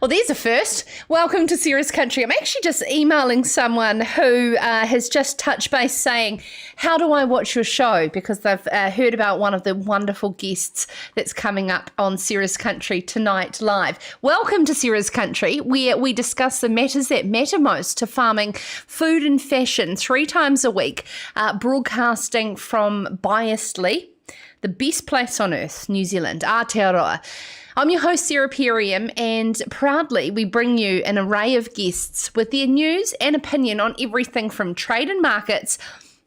Well, there's a first. Welcome to Sarah's Country. I'm actually just emailing someone who has just touched base saying, how do I watch your show? Because they've heard about one of the wonderful guests that's coming up on Sarah's Country tonight live. Welcome to Sarah's Country, where we discuss the matters that matter most to farming, food and fashion 3 times a week, broadcasting from Biasly, the best place on earth, New Zealand, Aotearoa. I'm your host, Sarah Perium, and proudly we bring you an array of guests with their news and opinion on everything from trade and markets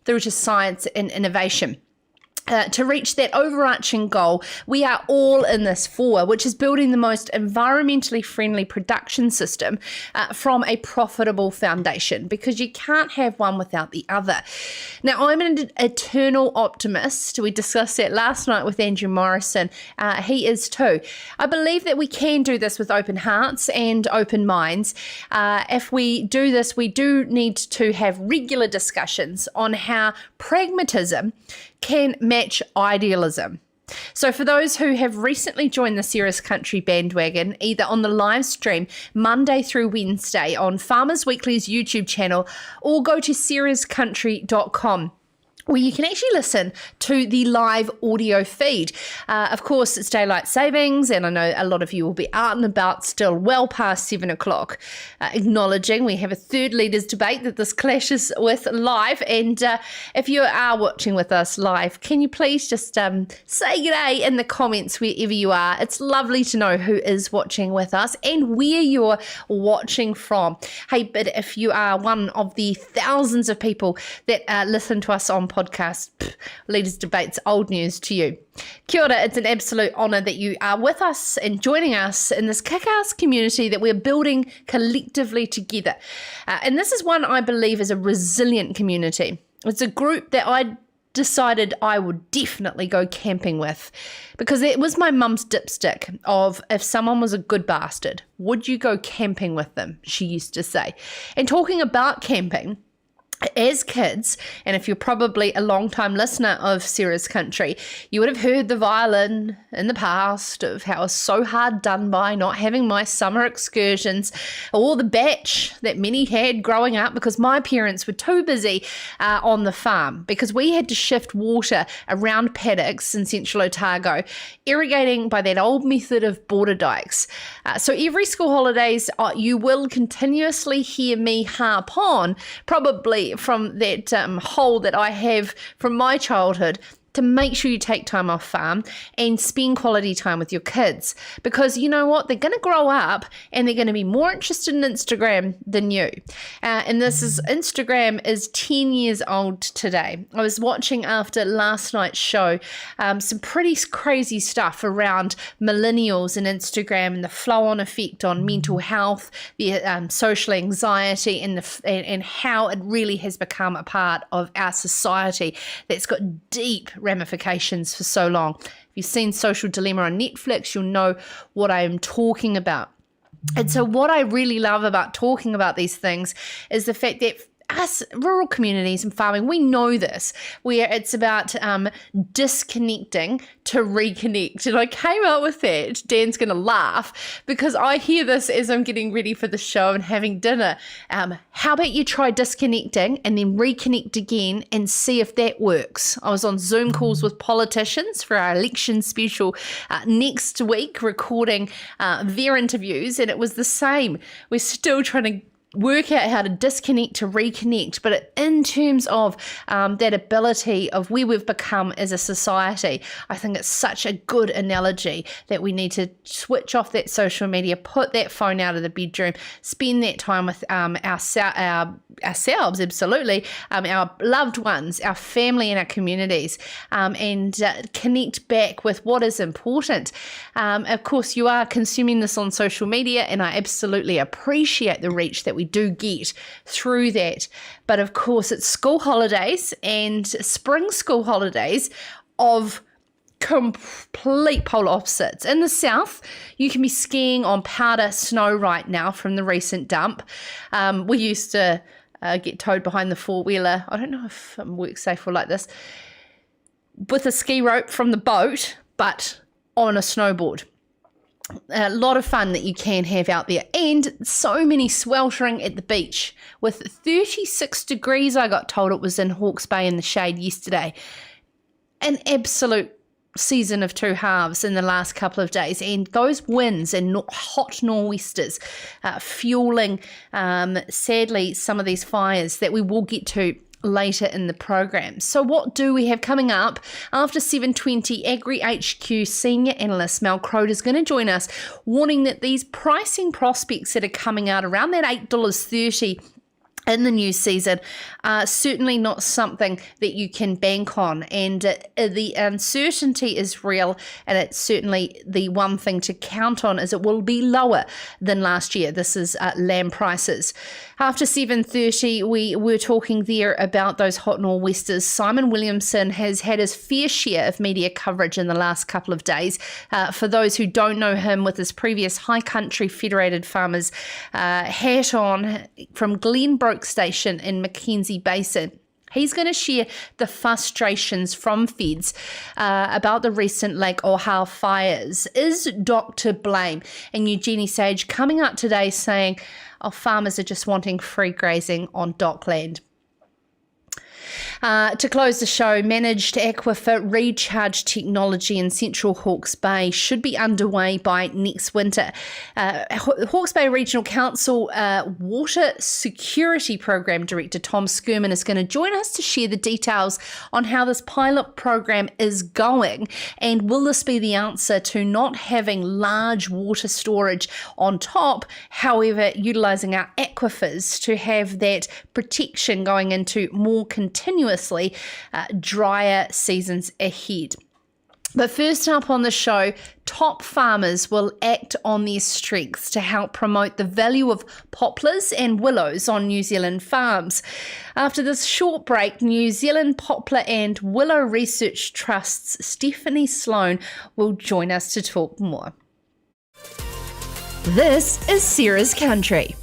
through to science and innovation. To reach that overarching goal, we are all in this for, which is building the most environmentally friendly production system from a profitable foundation, because you can't have one without the other. Now, I'm an eternal optimist. We discussed that last night with Andrew Morrison. He is too. I believe that we can do this with open hearts and open minds. If we do this, we do need to have regular discussions on how pragmatism can match idealism. So for those who have recently joined the Sarah's Country bandwagon, either on the live stream Monday through Wednesday on Farmers Weekly's YouTube channel, or go to sarahscountry.com, where you can actually listen to the live audio feed. Of course, it's daylight savings, and I know a lot of you will be out and about still well past 7 o'clock, acknowledging we have a third leaders debate that this clashes with live. And if you are watching with us live, can you please just say g'day in the comments wherever you are? It's lovely to know who is watching with us and where you're watching from. Hey, but if you are one of the thousands of people that listen to us on podcast, Leaders Debates, old news to you. Kia ora, it's an absolute honour that you are with us and joining us in this kick-ass community that we're building collectively together. And this is one I believe is a resilient community. It's a group that I decided I would definitely go camping with, because it was my mum's dipstick of, if someone was a good bastard, would you go camping with them, she used to say. And talking about camping, as kids, and if you're probably a long-time listener of Sarah's Country, you would have heard the violin in the past of how I was so hard done by not having my summer excursions, or the batch that many had growing up because my parents were too busy on the farm, because we had to shift water around paddocks in central Otago, irrigating by that old method of border dikes. So every school holidays, you will continuously hear me harp on, probably from that hole that I have from my childhood, to make sure you take time off farm and spend quality time with your kids. Because you know what? They're going to grow up and they're going to be more interested in Instagram than you. And Instagram is 10 years old today. I was watching after last night's show some pretty crazy stuff around millennials and Instagram and the flow-on effect on mental health, the social anxiety, and how it really has become a part of our society that's got deep ramifications for so long. If you've seen Social Dilemma on Netflix, you'll know what I am talking about. And so what I really love about talking about these things is the fact that us rural communities and farming, we know this, where it's about disconnecting to reconnect. And I came up with that. Dan's going to laugh because I hear this as I'm getting ready for the show and having dinner. How about you try disconnecting and then reconnect again and see if that works? I was on Zoom calls with politicians for our election special next week, recording their interviews, and it was the same. We're still trying to work out how to disconnect to reconnect, but in terms of that ability of where we've become as a society, I think it's such a good analogy that we need to switch off that social media, put that phone out of the bedroom, spend that time with ourselves, absolutely, our loved ones, our family and our communities, and connect back with what is important. Of course, you are consuming this on social media, and I absolutely appreciate the reach that we do get through that. But of course, it's school holidays and spring school holidays of complete polar opposites. In the south, you can be skiing on powder snow right now from the recent dump. We used to get towed behind the four-wheeler. I don't know if work safe or like this, with a ski rope from the boat, but on a snowboard. A lot of fun that you can have out there, and so many sweltering at the beach with 36 degrees. I got told it was in Hawke's Bay in the shade yesterday. An absolute season of two halves in the last couple of days, and those winds and hot nor'westers fueling sadly some of these fires that we will get to later in the program. So what do we have coming up? After 7:20, AgriHQ senior analyst Mel Croad is going to join us, warning that these pricing prospects that are coming out around that $8.30 in the new season are certainly not something that you can bank on, and the uncertainty is real, and it's certainly the one thing to count on is it will be lower than last year. This is lamb prices. After 7:30, we were talking there about those hot nor'westers. Simon Williamson has had his fair share of media coverage in the last couple of days. For those who don't know him, with his previous High Country Federated Farmers hat on from Glenbrook Station in Mackenzie Basin, he's going to share the frustrations from feds about the recent Lake Ōhau fires. Is DOC to blame? And Eugenie Sage coming out today saying, oh, farmers are just wanting free grazing on DOC land. To close the show, managed aquifer recharge technology in central Hawke's Bay should be underway by next winter. Hawke's Bay Regional Council Water Security Program Director Tom Skerman is going to join us to share the details on how this pilot program is going, and will this be the answer to not having large water storage on top, however utilising our aquifers to have that protection going into more continuously drier seasons ahead. But first up on the show, top farmers will act on their strengths to help promote the value of poplars and willows on New Zealand farms. After this short break, New Zealand Poplar and Willow Research Trust's Stephanie Sloan will join us to talk more. This is Sarah's Country.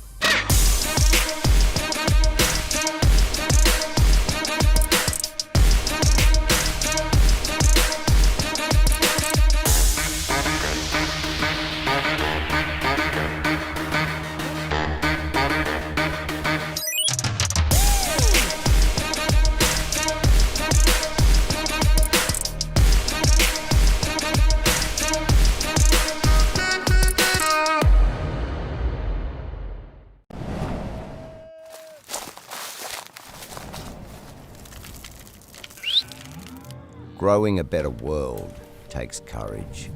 Growing a better world takes courage.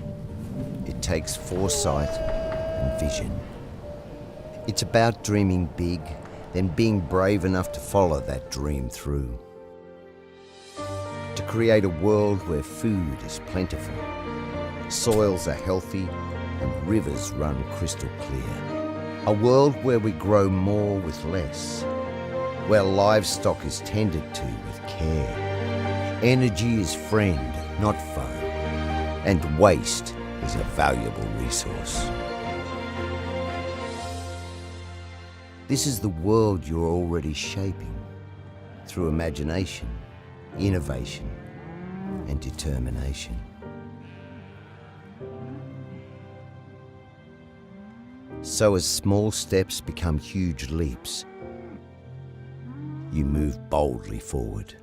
It takes foresight and vision. It's about dreaming big, then being brave enough to follow that dream through. To create a world where food is plentiful, soils are healthy, and rivers run crystal clear. A world where we grow more with less, where livestock is tended to with care. Energy is friend, not foe, and waste is a valuable resource. This is the world you're already shaping through imagination, innovation, and determination. So as small steps become huge leaps, you move boldly forward.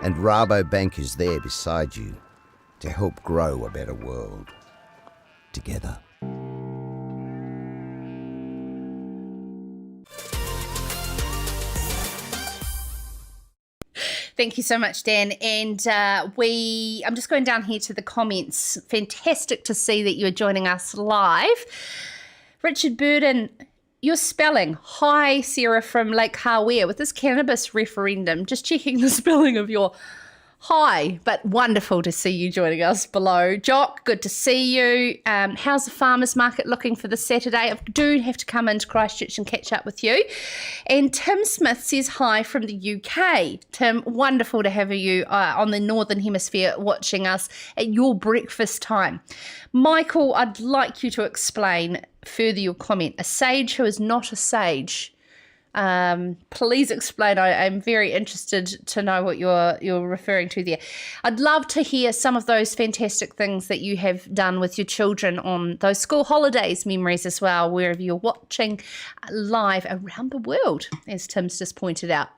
And Rabobank is there beside you to help grow a better world together. Thank you so much, Dan. And I'm just going down here to the comments. Fantastic to see that you're joining us live. Richard Burden, your spelling. Hi, Sarah from Lake Ōhau with this cannabis referendum. Just checking the spelling of your Hi, but wonderful to see you joining us below. Jock, good to see you. How's the farmers market looking for this Saturday? I do have to come into Christchurch and catch up with you. And Tim Smith says hi from the UK. Tim, wonderful to have you on the Northern Hemisphere watching us at your breakfast time. Michael, I'd like you to explain further your comment. A sage who is not a sage. Please explain. I'm very interested to know what you're referring to there. I'd love to hear some of those fantastic things that you have done with your children on those school holidays memories as well, wherever you're watching live around the world, as Tim's just pointed out.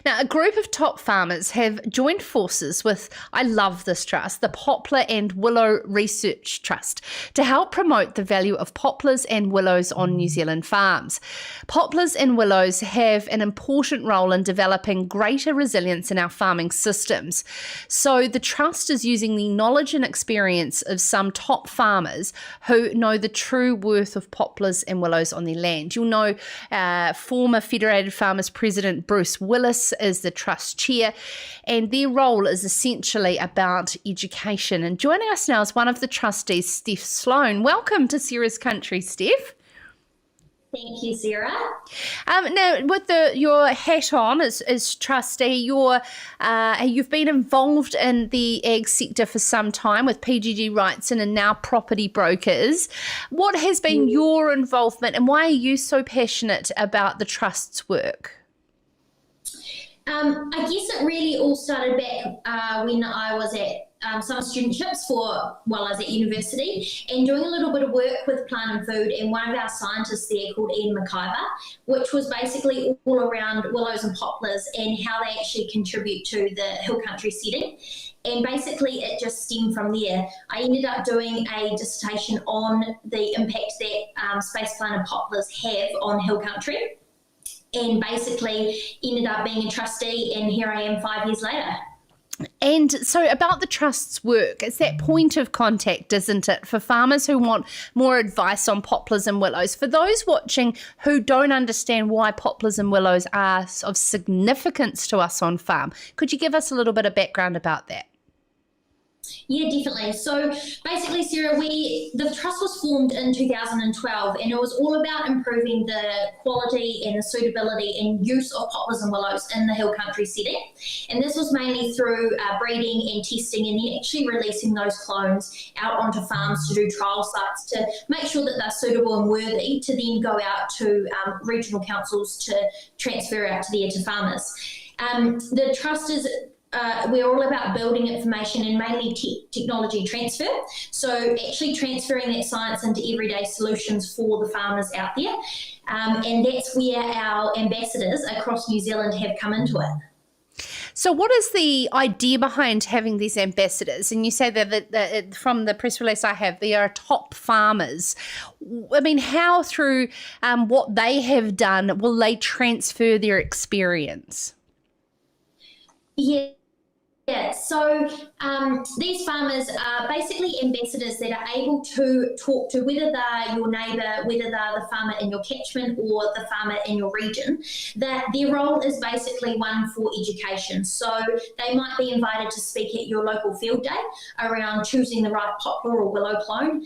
Now, a group of top farmers have joined forces with, I love this trust, the Poplar and Willow Research Trust, to help promote the value of poplars and willows on New Zealand farms. Poplars and willows have an important role in developing greater resilience in our farming systems. So the trust is using the knowledge and experience of some top farmers who know the true worth of poplars and willows on their land. You'll know former Federated Farmers President Bruce Willis is the trust chair, and their role is essentially about education. And joining us now is one of the trustees, Steph Sloan. Welcome to Sarah's Country, Steph. Thank you, Sarah. Now, with your hat on as trustee, you've been involved in the ag sector for some time with PGG Wrightson and now Property Brokers. What has been your involvement, and why are you so passionate about the trust's work? I guess it really all started back when I was at summer studentships while I was at university and doing a little bit of work with Plant and Food and one of our scientists there called Ian Aquifer, which was basically all around willows and poplars and how they actually contribute to the hill country setting. And basically it just stemmed from there. I ended up doing a dissertation on the impact that space planted poplars have on hill country, and basically ended up being a trustee, and here I am 5 years later. And so about the trust's work, it's that point of contact, isn't it, for farmers who want more advice on poplars and willows. For those watching who don't understand why poplars and willows are of significance to us on farm, could you give us a little bit of background about that? Yeah, definitely. So basically, Sarah, the trust was formed in 2012 and it was all about improving the quality and the suitability and use of poplars and willows in the hill country setting. And this was mainly through breeding and testing and then actually releasing those clones out onto farms to do trial sites to make sure that they're suitable and worthy to then go out to regional councils to transfer out to farmers. The trust is we're all about building information and mainly technology transfer. So actually transferring that science into everyday solutions for the farmers out there. And that's where our ambassadors across New Zealand have come into it. So what is the idea behind having these ambassadors? And you say that from the press release I have, they are top farmers. I mean, how through what they have done will they transfer their experience? Yeah, so these farmers are basically ambassadors that are able to talk to whether they're your neighbour, whether they're the farmer in your catchment or the farmer in your region, that their role is basically one for education. So they might be invited to speak at your local field day around choosing the right poplar or willow clone.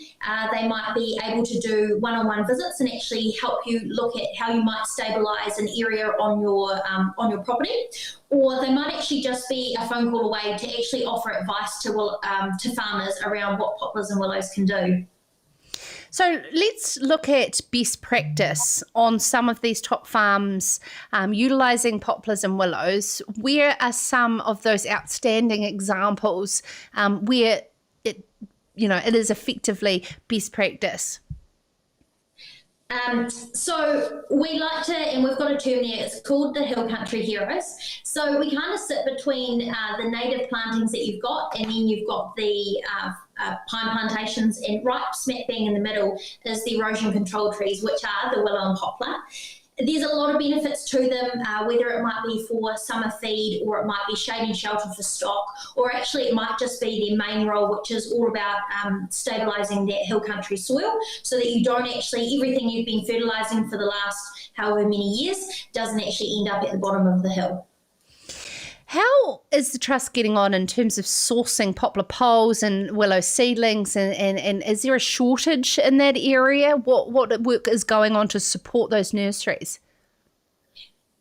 They might be able to do one-on-one visits and actually help you look at how you might stabilise an area on your property. Or they might actually just be a phone call away to actually offer advice to farmers around what poplars and willows can do. So let's look at best practice on some of these top farms utilising poplars and willows. Where are some of those outstanding examples where it is effectively best practice? So we like to, and we've got a term there, it's called the Hill Country Heroes. So we kind of sit between the native plantings that you've got, and then you've got the pine plantations, and right smack bang in the middle is the erosion control trees, which are the willow and poplar. There's a lot of benefits to them, whether it might be for summer feed or it might be shade and shelter for stock, or actually it might just be their main role, which is all about stabilising that hill country soil so that you don't actually, everything you've been fertilising for the last however many years doesn't actually end up at the bottom of the hill. How is the trust getting on in terms of sourcing poplar poles and willow seedlings, and is there a shortage in that area? What work is going on to support those nurseries?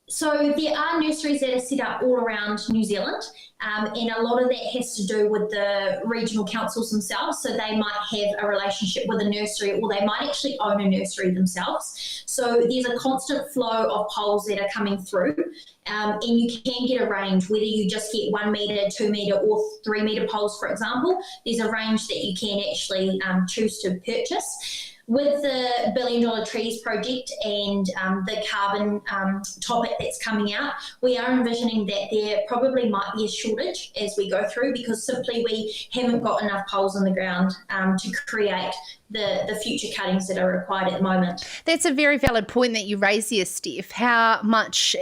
So there are nurseries that are set up all around New Zealand, and a lot of that has to do with the regional councils themselves. So they might have a relationship with a nursery, or they might actually own a nursery themselves. So there's a constant flow of poles that are coming through, and you can get a range, whether you just get 1 metre, 2 metre or 3 metre poles, for example. There's a range that you can actually choose to purchase. With the $1 billion Trees project and the carbon topic that's coming out, we are envisioning that there probably might be a shortage as we go through, because simply we haven't got enough poles on the ground to create the future cuttings that are required at the moment. That's a very valid point that you raise here, Steph. How much,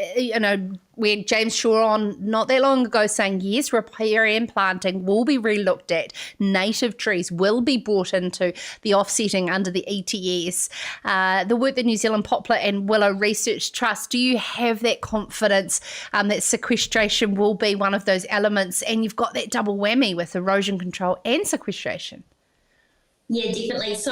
we had James Shaw on not that long ago saying, yes, riparian planting will be relooked at. Native trees will be brought into the offsetting under the ETS. The work that New Zealand Poplar and Willow Research Trust, do you have that confidence that sequestration will be one of those elements, and you've got that double whammy with erosion control and sequestration? Yeah, definitely. So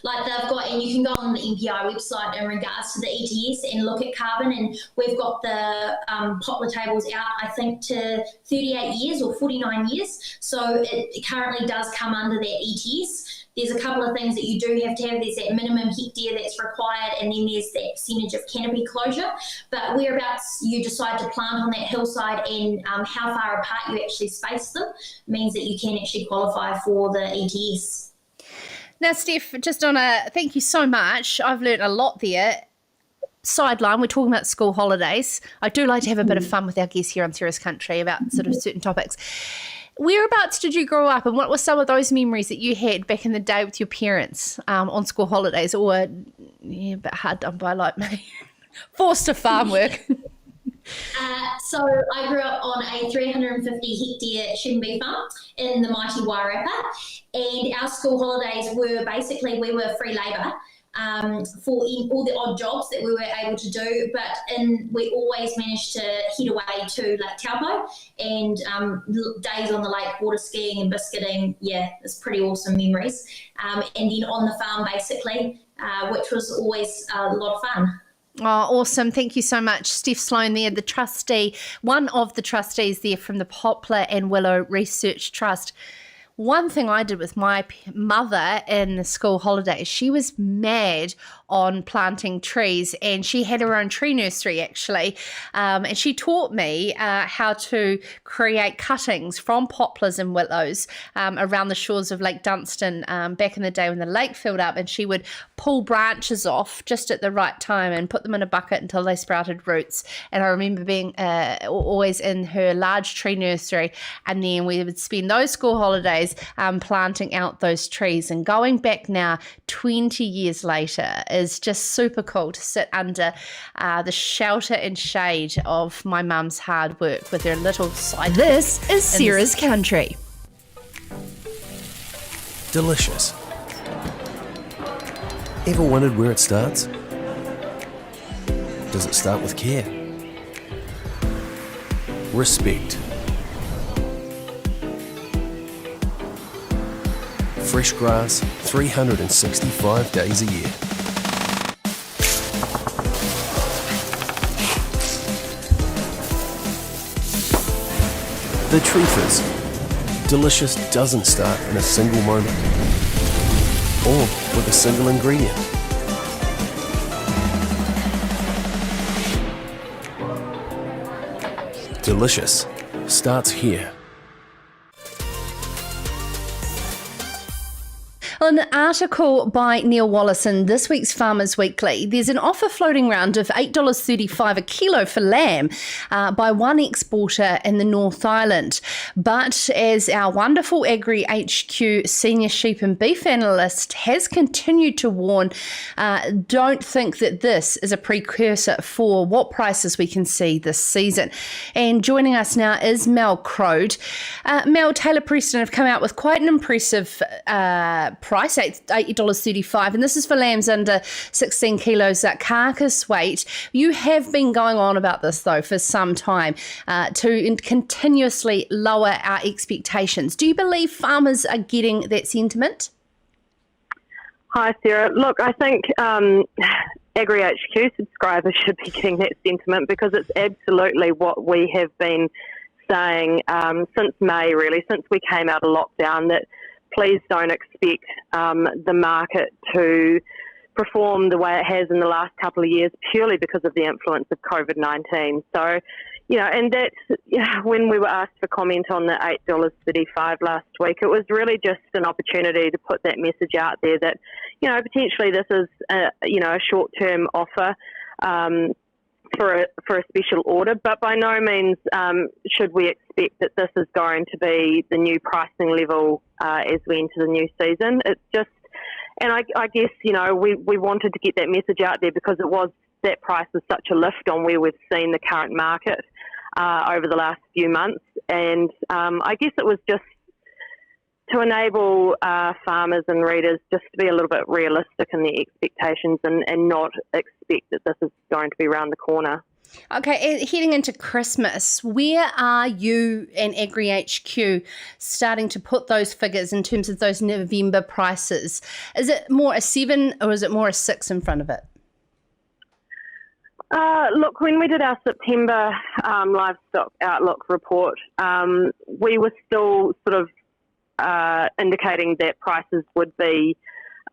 like they've got, and you can go on the MPI website in regards to the ETS and look at carbon, and we've got the Poplar tables out, I think, to 38 years or 49 years. So it currently does come under that ETS. There's a couple of things that you do have to have. There's that minimum hectare that's required, and then there's that percentage of canopy closure. But whereabouts you decide to plant on that hillside and how far apart you actually space them means that you can actually qualify for the ETS. Now, Steph, just thank you so much. I've learned a lot there. Sideline, we're talking about school holidays. I do like to have a bit of fun with our guests here on Serious Country about sort of certain topics. Whereabouts did you grow up, and what were some of those memories that you had back in the day with your parents on school holidays, or a bit hard done by like me, forced to farm work? So I grew up on a 350 hectare Shinbee farm in the mighty Wairarapa, and our school holidays were basically, we were free labour for all the odd jobs that we were able to do, but we always managed to head away to Lake Taupo and days on the lake water skiing and biscuiting. Yeah, it's pretty awesome memories. And then on the farm basically, which was always a lot of fun. Oh, awesome. Thank you so much. Steph Sloan there, the trustee, one of the trustees there from the Poplar and Willow Research Trust. One thing I did with my mother in the school holidays, she was mad on planting trees, and she had her own tree nursery actually, and she taught me how to create cuttings from poplars and willows around the shores of Lake Dunstan back in the day when the lake filled up, and she would pull branches off just at the right time and put them in a bucket until they sprouted roots. And I remember being always in her large tree nursery, and then we would spend those school holidays planting out those trees. And going back now 20 years later is just super cool to sit under the shelter and shade of my mum's hard work with her little side. This is Sarah's Country. Delicious. Ever wondered where it starts? Does it start with care? Respect. Fresh grass 365 days a year. The truth is, delicious doesn't start in a single moment or with a single ingredient. Delicious starts here. An article by Neil Wallace in this week's Farmers Weekly. There's an offer floating around of $8.35 a kilo for lamb by one exporter in the North Island. But as our wonderful AgriHQ senior sheep and beef analyst has continued to warn, don't think that this is a precursor for what prices we can see this season. And joining us now is Mel Croad. Mel, Taylor Preston have come out with quite an impressive price, $8.35, and this is for lambs under 16 kilos carcass weight. You have been going on about this, though, for some time to continuously lower our expectations. Do you believe farmers are getting that sentiment? Hi, Sarah. Look, I think AgriHQ subscribers should be getting that sentiment because it's absolutely what we have been saying since May, really, since we came out of lockdown, that please don't expect the market to perform the way it has in the last couple of years purely because of the influence of COVID-19. So, and that's when we were asked for comment on the $8.35 last week, it was really just an opportunity to put that message out there that, potentially this is a short-term offer for a special order, but by no means should we expect that this is going to be the new pricing level as we enter the new season. It's just, and I guess, we wanted to get that message out there because that price was such a lift on where we've seen the current market over the last few months. And I guess it was just to enable farmers and readers just to be a little bit realistic in their expectations and not expect that this is going to be around the corner. Okay, heading into Christmas, where are you and AgriHQ starting to put those figures in terms of those November prices? Is it more a 7 or is it more a 6 in front of it? Look, when we did our September livestock outlook report, we were still sort of indicating that prices would be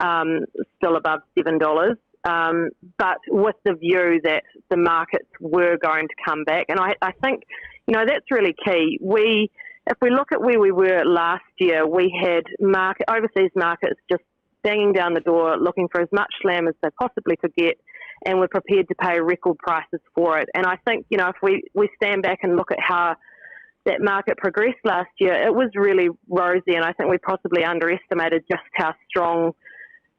still above $7, but with the view that the markets were going to come back. And I think, that's really key. If we look at where we were last year, we had overseas markets just banging down the door looking for as much lamb as they possibly could get, and were prepared to pay record prices for it. And I think, if we stand back and look at how that market progressed last year, it was really rosy, and I think we possibly underestimated just how strong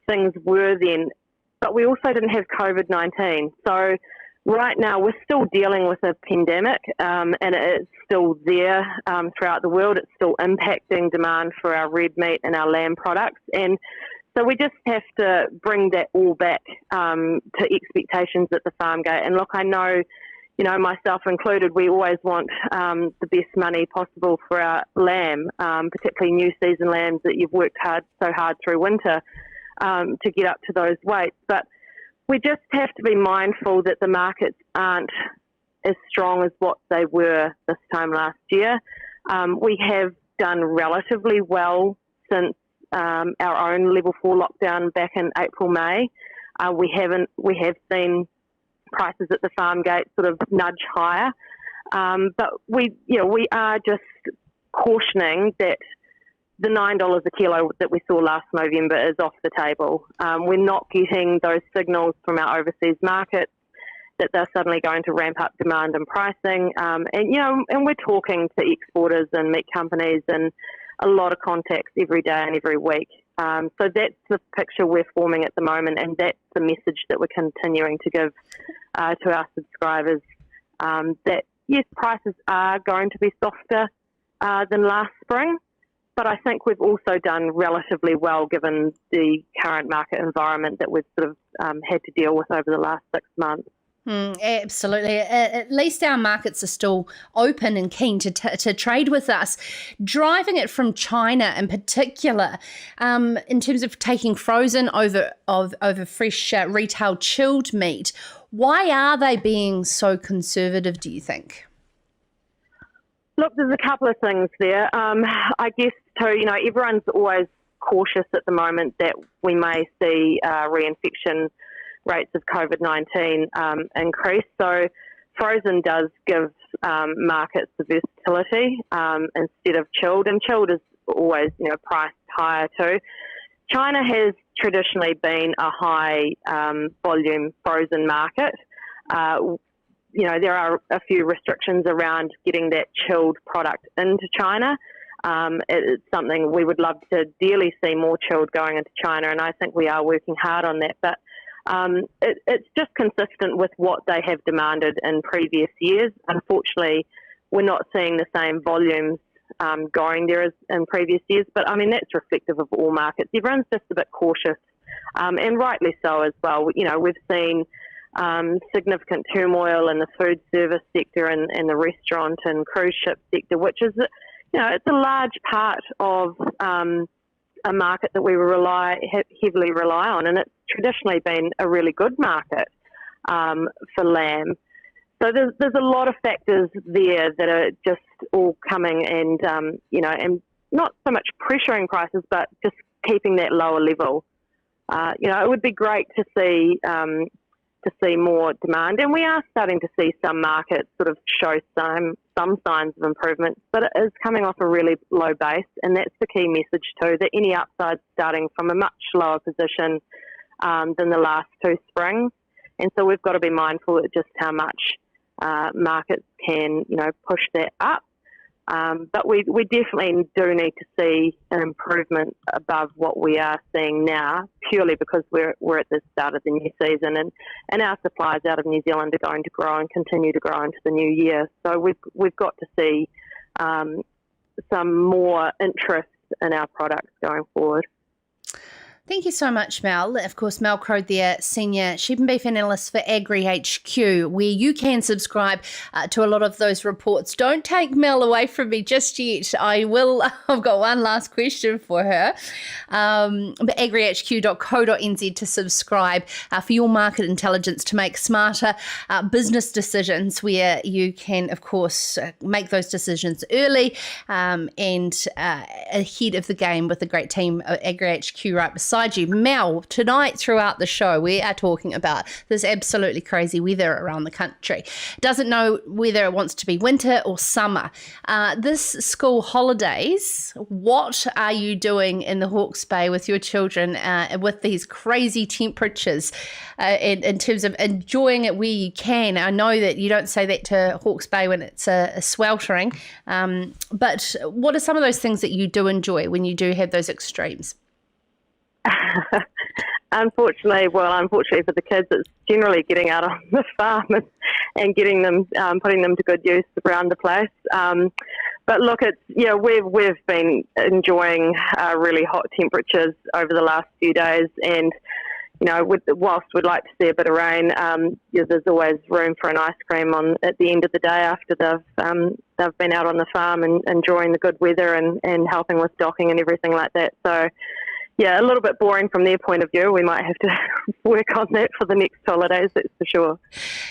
things were then. But we also didn't have COVID-19. So right now we're still dealing with a pandemic, and it's still there throughout the world. It's still impacting demand for our red meat and our lamb products. And so we just have to bring that all back to expectations at the farm gate. And look, I know, myself included, we always want the best money possible for our lamb, particularly new season lambs that you've worked so hard through winter to get up to those weights. But we just have to be mindful that the markets aren't as strong as what they were this time last year. We have done relatively well since our own level 4 lockdown back in April, May. We have seen prices at the farm gate sort of nudge higher, but we are just cautioning that the $9 a kilo that we saw last November is off the table. We're not getting those signals from our overseas markets that they're suddenly going to ramp up demand and pricing, and we're talking to exporters and meat companies and a lot of contacts every day and every week. So that's the picture we're forming at the moment, and that's the message that we're continuing to give to our subscribers, that yes, prices are going to be softer than last spring, but I think we've also done relatively well given the current market environment that we've sort of had to deal with over the last 6 months. Absolutely. At least our markets are still open and keen to trade with us. Driving it from China in particular, in terms of taking frozen over fresh retail chilled meat, why are they being so conservative, do you think? Look, there's a couple of things there. I guess too, everyone's always cautious at the moment that we may see reinfection rates of COVID-19 increase. So frozen does give markets the versatility instead of chilled, and chilled is always priced higher too. China has traditionally been a high volume frozen market. There are a few restrictions around getting that chilled product into China. It's something we would love to dearly see more chilled going into China, and I think we are working hard on that. But it's just consistent with what they have demanded in previous years. Unfortunately, we're not seeing the same volumes going there as in previous years. But, I mean, that's reflective of all markets. Everyone's just a bit cautious, and rightly so as well. You know, we've seen significant turmoil in the food service sector and the restaurant and cruise ship sector, which is, you know, it's a large part of a market that we heavily rely on, and it's traditionally been a really good market for lamb. So there's a lot of factors there that are just all coming and, you know, and not so much pressuring prices, but just keeping that lower level. You know, it would be great to see more demand, and we are starting to see some markets sort of show some signs of improvement, but it is coming off a really low base, and that's the key message too, that any upside's starting from a much lower position than the last two springs, and so we've got to be mindful of just how much markets can, you know, push that up. But we definitely do need to see an improvement above what we are seeing now, purely because we're at the start of the new season, and our supplies out of New Zealand are going to grow and continue to grow into the new year. So we've got to see some more interest in our products going forward. Thank you so much, Mel. Of course, Mel Croad there, Senior Sheep and Beef Analyst for AgriHQ, where you can subscribe to a lot of those reports. Don't take Mel away from me just yet. I've got one last question for her. But agrihq.co.nz to subscribe for your market intelligence to make smarter business decisions, where you can, of course, make those decisions early and ahead of the game with the great team at AgriHQ right beside you. Mel, tonight throughout the show, we are talking about this absolutely crazy weather around the country. Doesn't know whether it wants to be winter or summer. This school holidays, what are you doing in the Hawke's Bay with your children with these crazy temperatures in terms of enjoying it where you can? I know that you don't say that to Hawke's Bay when it's sweltering, but what are some of those things that you do enjoy when you do have those extremes? Unfortunately for the kids, it's generally getting out on the farm and getting them, putting them to good use around the place. But look, we've been enjoying really hot temperatures over the last few days, and you know, whilst we'd like to see a bit of rain, there's always room for an ice cream at the end of the day after they've been out on the farm and enjoying the good weather and helping with docking and everything like that. So. Yeah, a little bit boring from their point of view. We might have to work on that for the next holidays, that's for sure.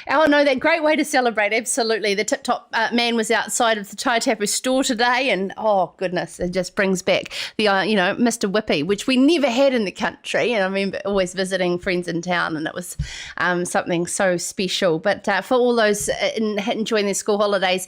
Oh, no, that great way to celebrate, absolutely. The Tip Top man was outside of the Taitapu store today, and, oh, goodness, it just brings back the, Mr. Whippy, which we never had in the country. And I remember always visiting friends in town, and it was something so special. But for all those enjoying their school holidays,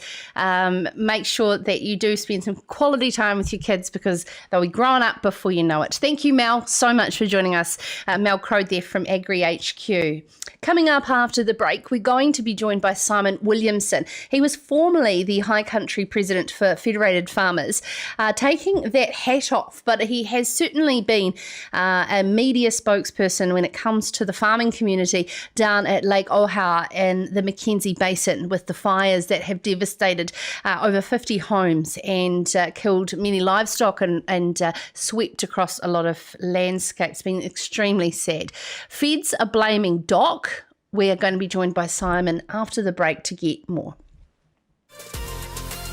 make sure that you do spend some quality time with your kids, because they'll be growing up before you know it. Thank you, Mel, so much for joining us. Mel Croad there from AgriHQ. Coming up after the break, we're going to be joined by Simon Williamson. He was formerly the High Country President for Federated Farmers, taking that hat off, but he has certainly been a media spokesperson when it comes to the farming community down at Lake Ōhau and the Mackenzie Basin, with the fires that have devastated over 50 homes and killed many livestock and swept across a lot of landscapes. Been extremely sad. Feds are blaming DOC. We are going to be joined by Simon after the break to get more.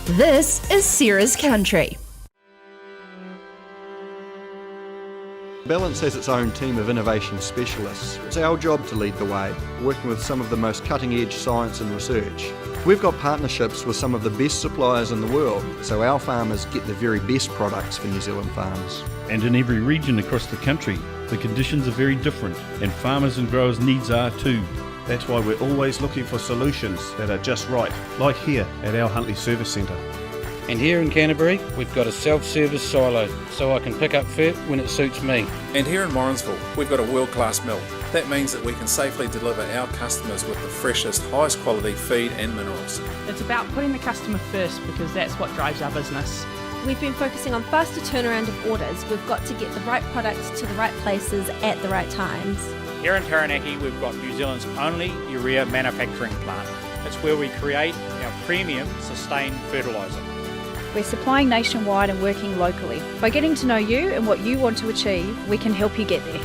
This is Sarah's Country. Balance has its own team of innovation specialists. It's our job to lead the way, working with some of the most cutting-edge science and research. We've got partnerships with some of the best suppliers in the world, so our farmers get the very best products for New Zealand farms. And in every region across the country, the conditions are very different, and farmers and growers' needs are too. That's why we're always looking for solutions that are just right, like here at our Huntly Service Centre. And here in Canterbury, we've got a self-service silo, so I can pick up fat when it suits me. And here in Morrinsville, we've got a world-class mill. That means that we can safely deliver our customers with the freshest, highest quality feed and minerals. It's about putting the customer first, because that's what drives our business. We've been focusing on faster turnaround of orders. We've got to get the right products to the right places at the right times. Here in Taranaki, we've got New Zealand's only urea manufacturing plant. It's where we create our premium sustained fertiliser. We're supplying nationwide and working locally. By getting to know you and what you want to achieve, we can help you get there.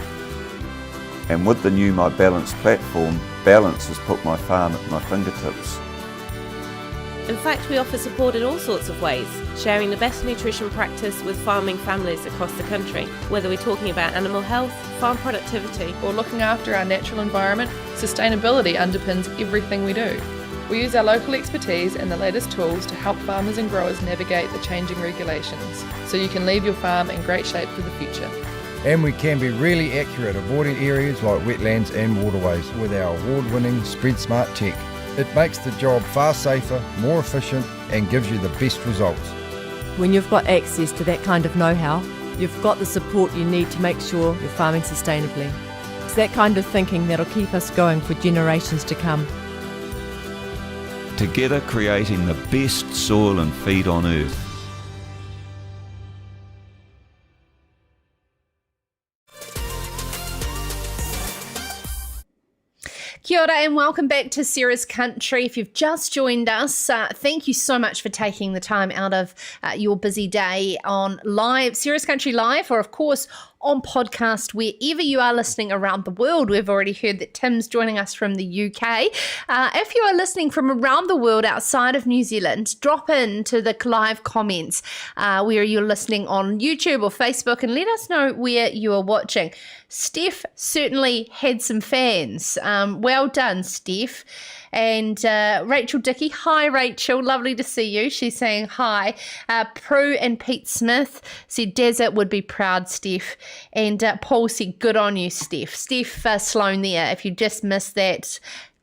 And with the new My Balance platform, Balance has put my farm at my fingertips. In fact, we offer support in all sorts of ways, sharing the best nutrition practice with farming families across the country. Whether we're talking about animal health, farm productivity, or looking after our natural environment, sustainability underpins everything we do. We use our local expertise and the latest tools to help farmers and growers navigate the changing regulations, so you can leave your farm in great shape for the future. And we can be really accurate, avoiding areas like wetlands and waterways with our award-winning Spread Smart tech. It makes the job far safer, more efficient, and gives you the best results. When you've got access to that kind of know-how, you've got the support you need to make sure you're farming sustainably. It's that kind of thinking that'll keep us going for generations to come. Together creating the best soil and feed on earth. Kia ora and welcome back to Sarah's Country. If you've just joined us, thank you so much for taking the time out of your busy day on live, Sarah's Country Live, or of course on podcast wherever you are listening around the world. We've already heard that Tim's joining us from the UK. If you are listening from around the world outside of New Zealand, drop into the live comments where you're listening on YouTube or Facebook and let us know where you are watching. Steph certainly had some fans. Well done, Steph. And Rachel Dickey, hi Rachel, lovely to see you. She's saying hi. Prue and Pete Smith said Desert would be proud, Steph. And Paul said good on you, Steph. Steph Sloan there, if you just missed that.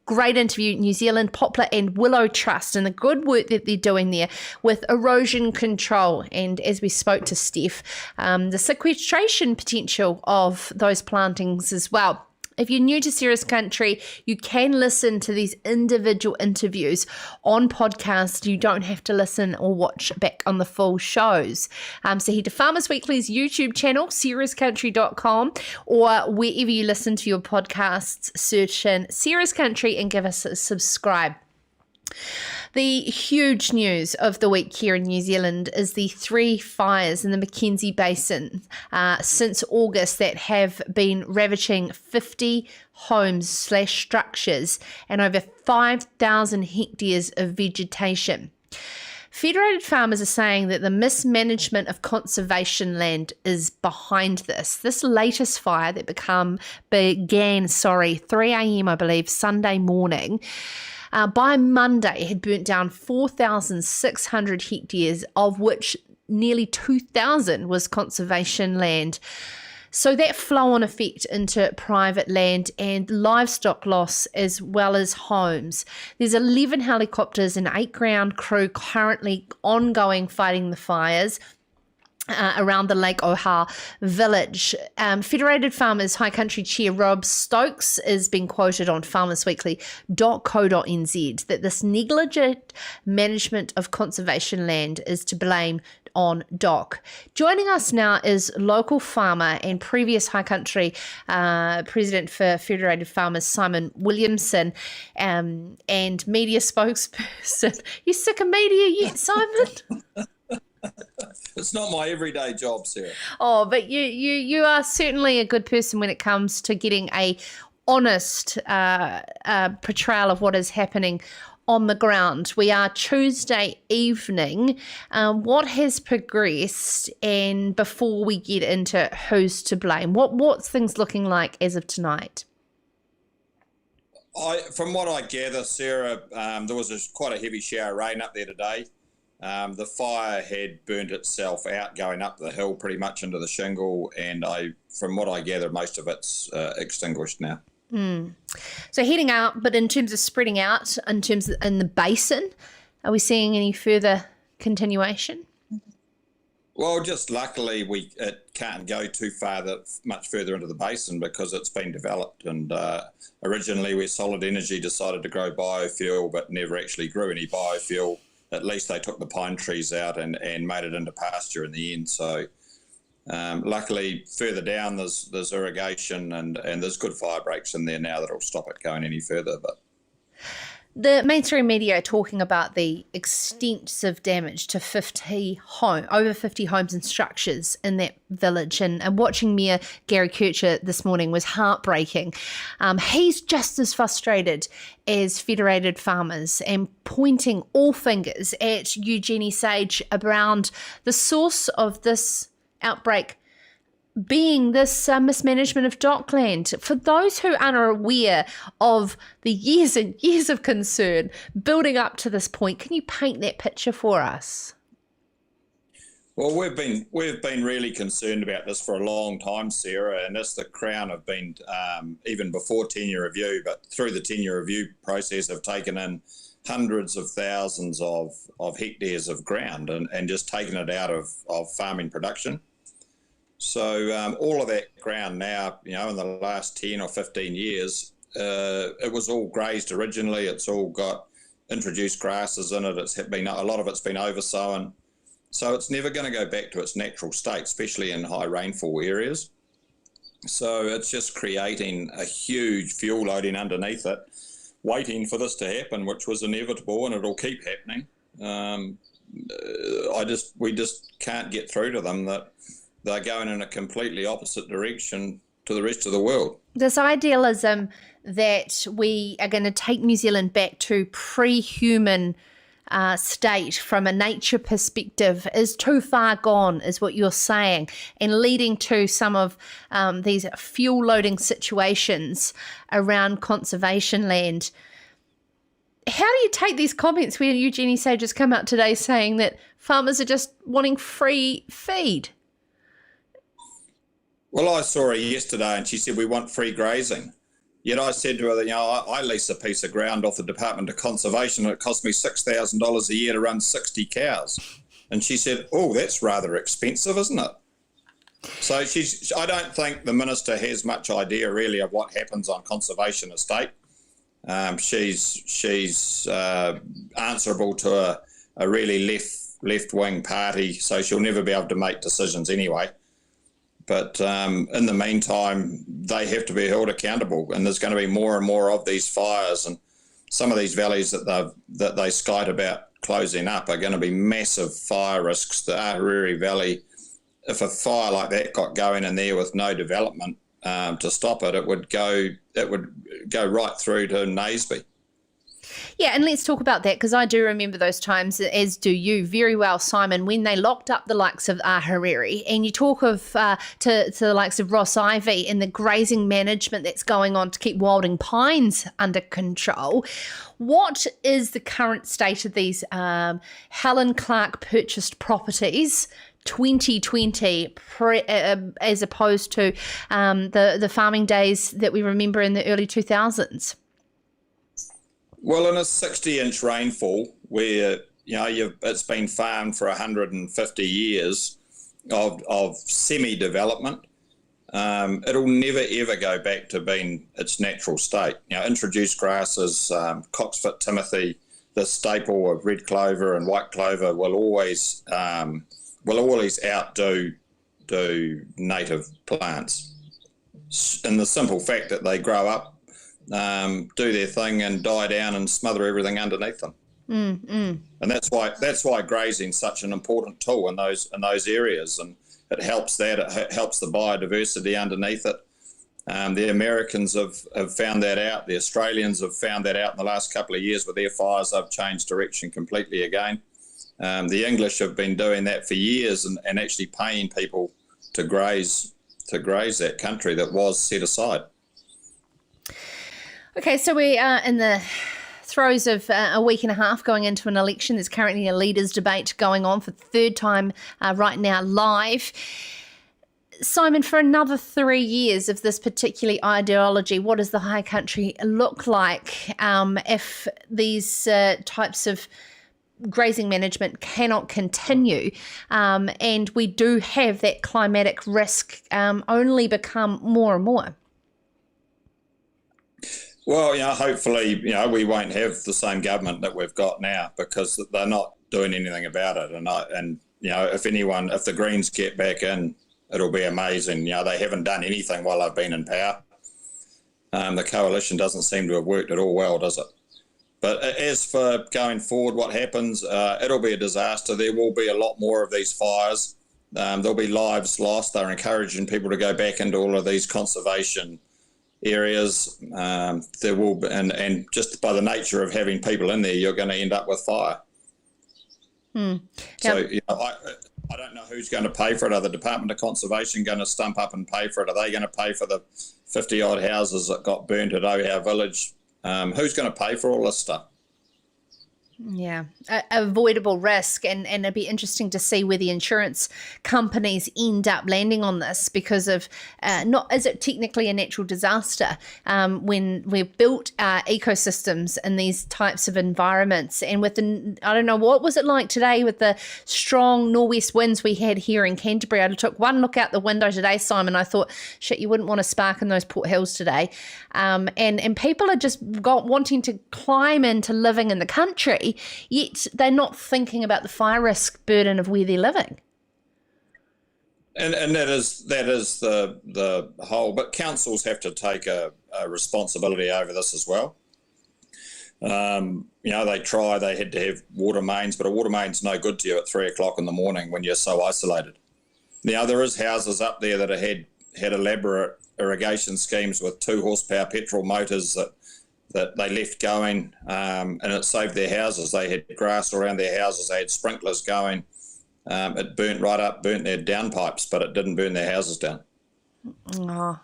Great interview, New Zealand Poplar and Willow Trust, and the good work that they're doing there with erosion control. And as we spoke to Steph, the sequestration potential of those plantings as well. If you're new to Sarah's Country, you can listen to these individual interviews on podcast. You don't have to listen or watch back on the full shows. So head to Farmers Weekly's YouTube channel, sarahscountry.com, or wherever you listen to your podcasts, search in Sarah's Country and give us a subscribe. The huge news of the week here in New Zealand is the 3 fires in the Mackenzie Basin since August that have been ravaging 50 homes/structures and over 5,000 hectares of vegetation. Federated farmers are saying that the mismanagement of conservation land is behind this. This latest fire that began 3 a.m. I believe, Sunday morning, by Monday, it had burnt down 4,600 hectares, of which nearly 2,000 was conservation land. So that flow-on effect into private land and livestock loss as well as homes. There's 11 helicopters and 8 ground crew currently ongoing fighting the fires around the Lake Ōhau village. Federated Farmers High Country Chair Rob Stokes is being quoted on farmersweekly.co.nz that this negligent management of conservation land is to blame on DOC. Joining us now is local farmer and previous High Country president for Federated Farmers, Simon Williamson, and media spokesperson. You sick of media yet, Simon? It's not my everyday job, Sarah. Oh, but you are certainly a good person when it comes to getting a honest portrayal of what is happening on the ground. We are Tuesday evening. What has progressed, and before we get into who's to blame, what's things looking like as of tonight? From what I gather, Sarah, there was quite a heavy shower of rain up there today. The fire had burnt itself out going up the hill pretty much into the shingle, and from what I gather, most of it's extinguished now. So heading out, but in terms of spreading out, in the basin, are we seeing any further continuation? Well, just luckily it can't go too far much further into the basin because it's been developed, and originally where Solid Energy decided to grow biofuel but never actually grew any biofuel, at least they took the pine trees out and made it into pasture in the end. So luckily further down there's irrigation and there's good fire breaks in there now that'll stop it going any further. But The mainstream media are talking about the extensive damage to over 50 homes and structures in that village. And watching Mayor Gary Kircher this morning was heartbreaking. He's just as frustrated as Federated Farmers and pointing all fingers at Eugenie Sage around the source of this outbreak being this mismanagement of dockland. For those who are aware of the years and years of concern building up to this point, can you paint that picture for us? Well, we've been really concerned about this for a long time, Sarah, and the Crown have been, even before tenure review, but through the tenure review process, have taken in hundreds of thousands of hectares of ground and just taken it out of farming production. So all of that ground now, in the last 10 or 15 years, it was all grazed originally. It's all got introduced grasses in it. A lot of it's been oversown. So it's never going to go back to its natural state, especially in high rainfall areas. So it's just creating a huge fuel loading underneath it, waiting for this to happen, which was inevitable, and it'll keep happening. We just can't get through to them that they're going in a completely opposite direction to the rest of the world. This idealism that we are going to take New Zealand back to pre-human state from a nature perspective is too far gone, is what you're saying, and leading to some of these fuel loading situations around conservation land. How do you take these comments where Eugenie Sage has come out today saying that farmers are just wanting free feed? Well, I saw her yesterday and she said, we want free grazing. Yet I said to her that, I lease a piece of ground off the Department of Conservation and it cost me $6,000 a year to run 60 cows. And she said, oh, that's rather expensive, isn't it? So I don't think the Minister has much idea really of what happens on conservation estate. She's answerable to a really left-wing party, so she'll never be able to make decisions anyway. But in the meantime, they have to be held accountable, and there's going to be more and more of these fires. And some of these valleys that they skite about closing up are going to be massive fire risks. The Aquifer Valley, if a fire like that got going in there with no development to stop it, it would go right through to Naseby. Yeah, and let's talk about that, because I do remember those times, as do you very well, Simon, when they locked up the likes of Aquifer, and you talk of to the likes of Ross Ivy and the grazing management that's going on to keep wilding pines under control. What is the current state of these Helen Clark purchased properties 2020 as opposed to the farming days that we remember in the early 2000s? Well, in a 60-inch rainfall where it's been farmed for 150 years of semi-development, it'll never ever go back to being its natural state. Introduced grasses, cocksfoot timothy, the staple of red clover and white clover will always outdo native plants. And the simple fact that they grow up, do their thing and die down and smother everything underneath them. And that's why grazing is such an important tool in those areas, and it helps it helps the biodiversity underneath it. The Americans have found that out. The Australians have found that out in the last couple of years with their fires. They've changed direction completely again. The English have been doing that for years and actually paying people to graze that country that was set aside. Okay, so we are in the throes of a week and a half going into an election. There's currently a leaders' debate going on for the third time right now live. Simon, for another 3 years of this particular ideology, what does the high country look like if these types of grazing management cannot continue, and we do have that climatic risk only become more and more? Well, hopefully, we won't have the same government that we've got now, because they're not doing anything about it. And if the Greens get back in, it'll be amazing. They haven't done anything while they've been in power. The coalition doesn't seem to have worked at all well, does it? But as for going forward, what happens, it'll be a disaster. There will be a lot more of these fires. There'll be lives lost. They're encouraging people to go back into all of these conservation areas. There will be, and just by the nature of having people in there, you're going to end up with fire. So I don't know who's going to pay for it. Are the Department of Conservation going to stump up and pay for it? Are they going to pay for the 50-odd houses that got burnt at Ōhau Village? Who's going to pay for all this stuff? Yeah, avoidable risk, and it'd be interesting to see where the insurance companies end up landing on this, because of is it technically a natural disaster when we've built ecosystems in these types of environments, and with I don't know, what was it like today with the strong northwest winds we had here in Canterbury? I took one look out the window today, Simon. I thought, shit, you wouldn't want to spark in those Port Hills today, and people are just wanting to climb into living in the country. Yet they're not thinking about the fire risk burden of where they're living. And that is the whole. But councils have to take a responsibility over this as well. They had to have water mains, but a water main's no good to you at 3 o'clock in the morning when you're so isolated. Now, there is houses up there that had elaborate irrigation schemes with 2 horsepower petrol motors that they left going, and it saved their houses. They had grass around their houses, they had sprinklers going. It burnt their downpipes, but it didn't burn their houses down. Oh,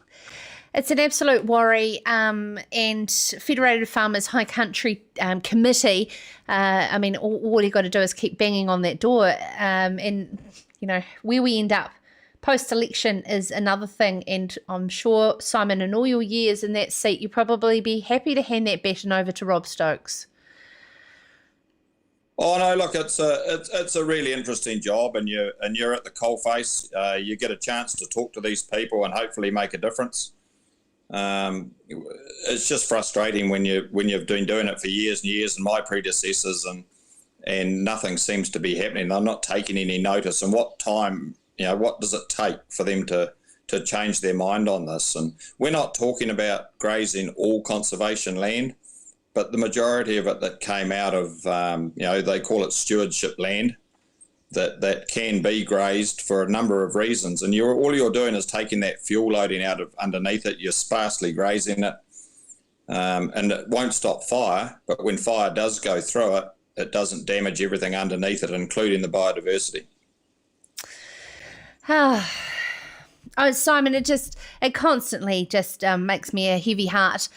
it's an absolute worry. And Federated Farmers High Country Committee, all you got to do is keep banging on that door, and where we end up post-election is another thing, and I'm sure, Simon, in all your years in that seat, you'd probably be happy to hand that baton over to Rob Stokes. Oh no, look, it's a really interesting job, and you're at the coalface. You get a chance to talk to these people and hopefully make a difference. It's just frustrating when you've been doing it for years and years, and my predecessors, and nothing seems to be happening. They're not taking any notice. And what does it take for them to change their mind on this? And we're not talking about grazing all conservation land, but the majority of it that came out of, they call it stewardship land, that can be grazed for a number of reasons. And all you're doing is taking that fuel loading out of underneath it, you're sparsely grazing it, and it won't stop fire, but when fire does go through it, it doesn't damage everything underneath it, including the biodiversity. Oh, Simon, it constantly just makes me a heavy heart.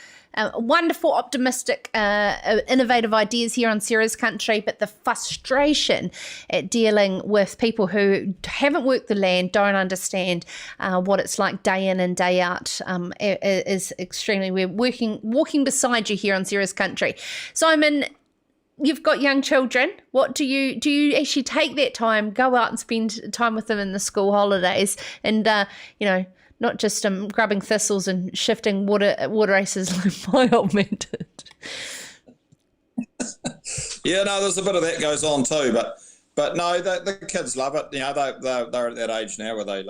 Wonderful, optimistic, innovative ideas here on Sarah's Country, but the frustration at dealing with people who haven't worked the land, don't understand what it's like day in and day out is extremely. We're walking beside you here on Sarah's Country. Simon, you've got young children. What do you actually take that time, go out and spend time with them in the school holidays, and not just grubbing thistles and shifting water aces like my old man did? Yeah, no, there's a bit of that goes on too, but no, the kids love it. They're at that age now where they're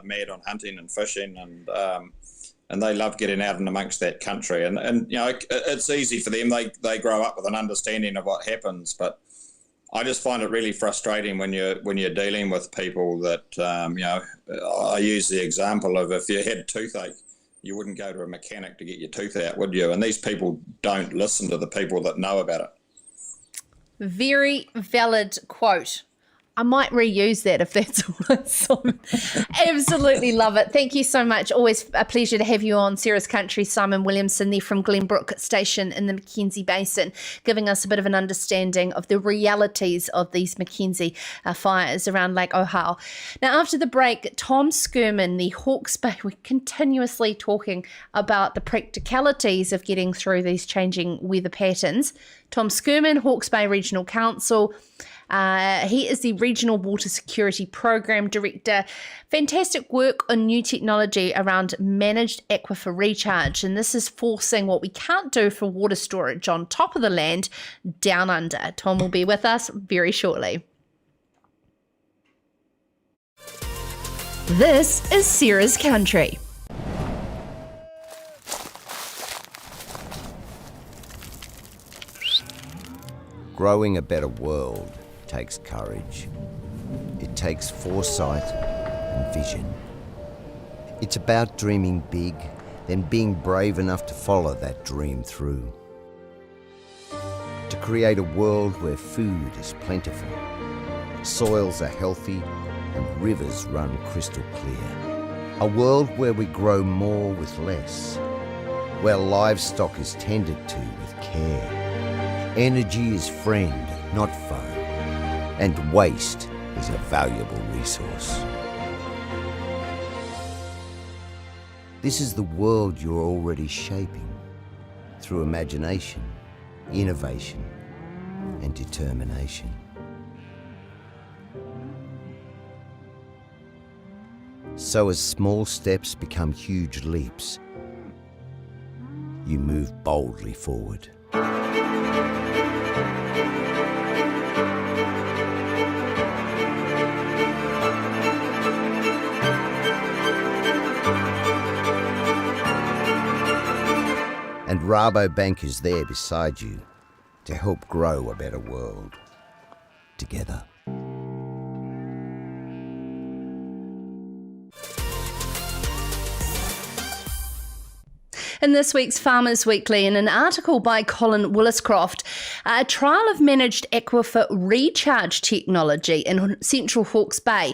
mad on hunting and fishing, and they love getting out and amongst that country. And it's easy for them. They grow up with an understanding of what happens. But I just find it really frustrating when you're dealing with people that, I use the example of if you had toothache, you wouldn't go to a mechanic to get your tooth out, would you? And these people don't listen to the people that know about it. Very valid quote. I might reuse that if that's all right, Simon. Absolutely love it. Thank you so much. Always a pleasure to have you on Sarah's Country. Simon Williamson there from Glenbrook Station in the Mackenzie Basin, giving us a bit of an understanding of the realities of these Mackenzie fires around Lake Ōhau. Now, after the break, Tom Skerman, the Hawke's Bay, we're continuously talking about the practicalities of getting through these changing weather patterns. Tom Skerman, Hawke's Bay Regional Council. He is the Regional Water Security Program Director. Fantastic work on new technology around managed aquifer recharge, and this is forcing what we can't do for water storage on top of the land down under. Tom will be with us very shortly. This is Sarah's Country. Growing a better world takes courage. It takes foresight and vision. It's about dreaming big, then being brave enough to follow that dream through. To create a world where food is plentiful, soils are healthy, and rivers run crystal clear. A world where we grow more with less, where livestock is tended to with care. Energy is friend, not foe, and waste is a valuable resource. This is the world you're already shaping through imagination, innovation, and determination. So as small steps become huge leaps, you move boldly forward. And Rabobank is there beside you to help grow a better world together. In this week's Farmers Weekly, in an article by Colin Williscroft, a trial of managed aquifer recharge technology in central Hawke's Bay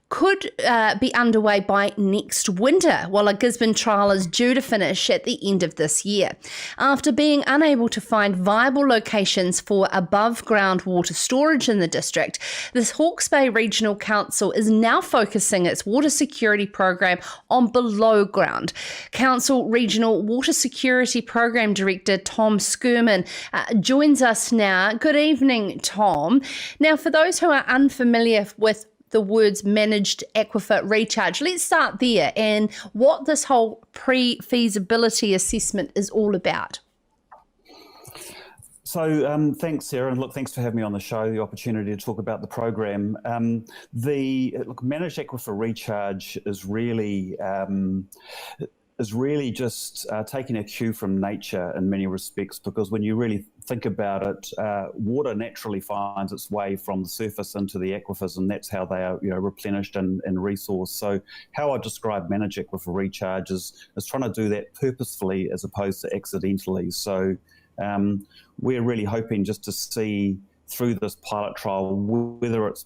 could be underway by next winter, while a Gisborne trial is due to finish at the end of this year. After being unable to find viable locations for above-ground water storage in the district, the Hawke's Bay Regional Council is now focusing its water security program on below ground. Council Regional Water Security Program Director Tom Skerman joins us now. Good evening, Tom. Now, for those who are unfamiliar with the words managed aquifer recharge, let's start there and what this whole pre-feasibility assessment is all about. So thanks, Sarah, and look, thanks for having me on the show, the opportunity to talk about the program. Managed aquifer recharge is really just taking a cue from nature in many respects, because when you really think about it, water naturally finds its way from the surface into the aquifers, and that's how they are replenished and resourced. So how I describe managed aquifer recharge is trying to do that purposefully as opposed to accidentally. So we're really hoping just to see through this pilot trial whether it's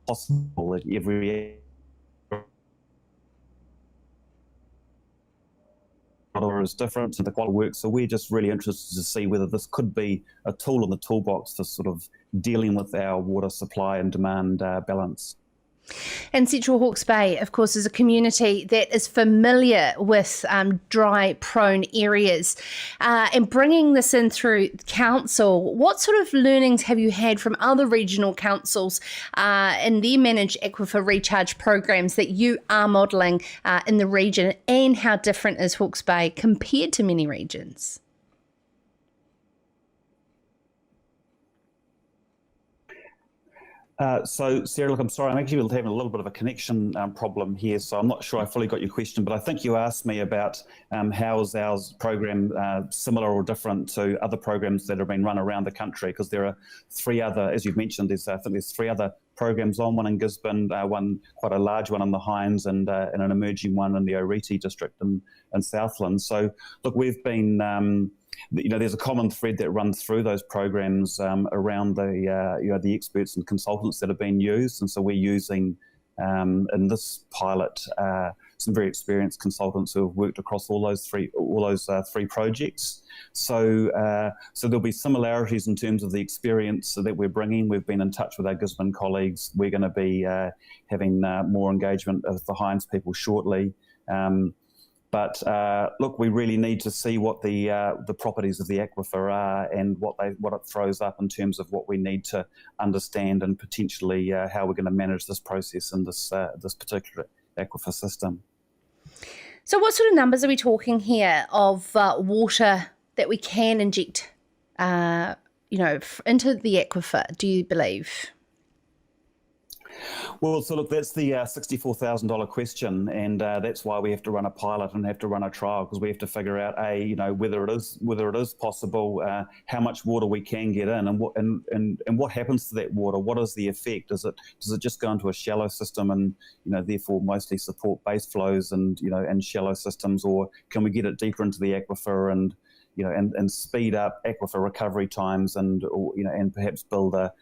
possible at every is different and the quality works. So we're just really interested to see whether this could be a tool in the toolbox for sort of dealing with our water supply and demand balance. And Central Hawke's Bay, of course, is a community that is familiar with dry-prone areas. And bringing this in through council, what sort of learnings have you had from other regional councils in their managed aquifer recharge programs that you are modelling in the region, and how different is Hawke's Bay compared to many regions? So, Sarah, look, I'm sorry, I'm actually having a little bit of a connection problem here, so I'm not sure I fully got your question, but I think you asked me about how is our program similar or different to other programs that have been run around the country, because there are three other, as you've mentioned, I think there's three other programs on, one in Gisborne, one quite a large one in the Hinds, and an emerging one in the Oriti district in Southland. So, look, we've been... there's a common thread that runs through those programs around the experts and consultants that have been used, and so we're using in this pilot some very experienced consultants who have worked across all those three projects. So there'll be similarities in terms of the experience that we're bringing. We've been in touch with our Gisborne colleagues. We're going to be having more engagement with the Hinds people shortly. But look, we really need to see what the properties of the aquifer are and what it throws up in terms of what we need to understand and potentially how we're going to manage this process in this particular aquifer system. So what sort of numbers are we talking here of water that we can inject, into the aquifer, do you believe? Well, so look, that's the $64,000 question, and that's why we have to run a pilot and have to run a trial, because we have to figure out whether it is possible, how much water we can get in, and what happens to that water. What is the effect? Does it just go into a shallow system and therefore mostly support base flows and shallow systems, or can we get it deeper into the aquifer and speed up aquifer recovery times and perhaps build a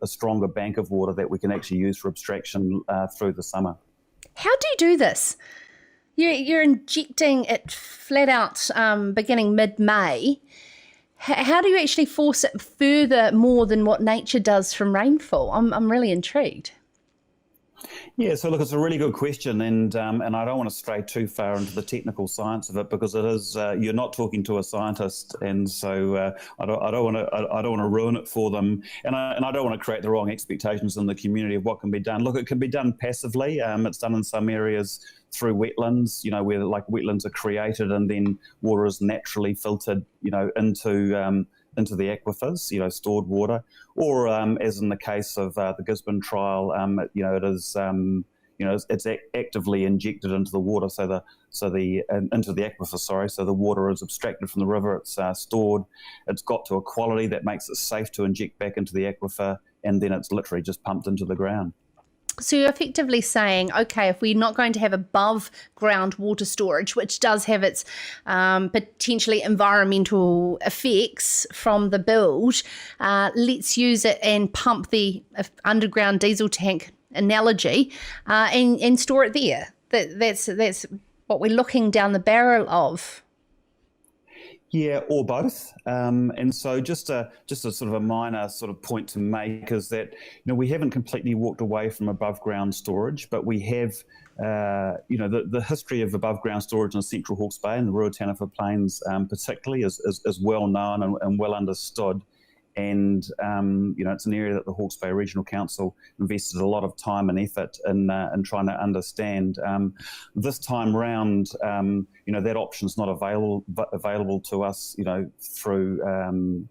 stronger bank of water that we can actually use for abstraction through the summer. How do you do this? You're injecting it flat out beginning mid-May. How do you actually force it further more than what nature does from rainfall? I'm really intrigued. Yeah, so look, it's a really good question, and I don't want to stray too far into the technical science of it, because it is you're not talking to a scientist, and so I don't want to ruin it for them, and I don't want to create the wrong expectations in the community of what can be done. Look, it can be done passively. It's done in some areas through wetlands, where wetlands are created and then water is naturally filtered, into the aquifers, stored water, or as in the case of the Gisborne trial, it is it's actively injected into the water, into the aquifer. So the water is abstracted from the river. It's stored. It's got to a quality that makes it safe to inject back into the aquifer, and then it's literally just pumped into the ground. So you're effectively saying, okay, if we're not going to have above ground water storage, which does have its potentially environmental effects from the build, let's use it and pump the underground diesel tank analogy and store it there. That's what we're looking down the barrel of. Yeah, or both. And so just a sort of a minor sort of point to make is that, we haven't completely walked away from above ground storage, but we have, the history of above ground storage in Central Hawke's Bay and the Ruataniwha Plains particularly is well known and well understood. And, it's an area that the Hawke's Bay Regional Council invested a lot of time and effort in trying to understand. This time round, that option's not available to us, through,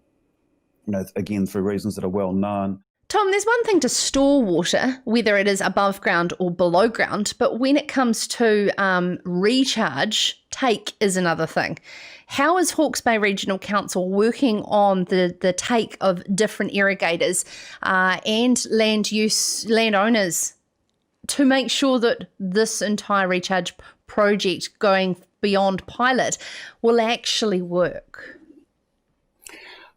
again, through reasons that are well known. Tom, there's one thing to store water, whether it is above ground or below ground, but when it comes to recharge, take is another thing. How is Hawke's Bay Regional Council working on the take of different irrigators and landowners to make sure that this entire recharge project going beyond pilot will actually work?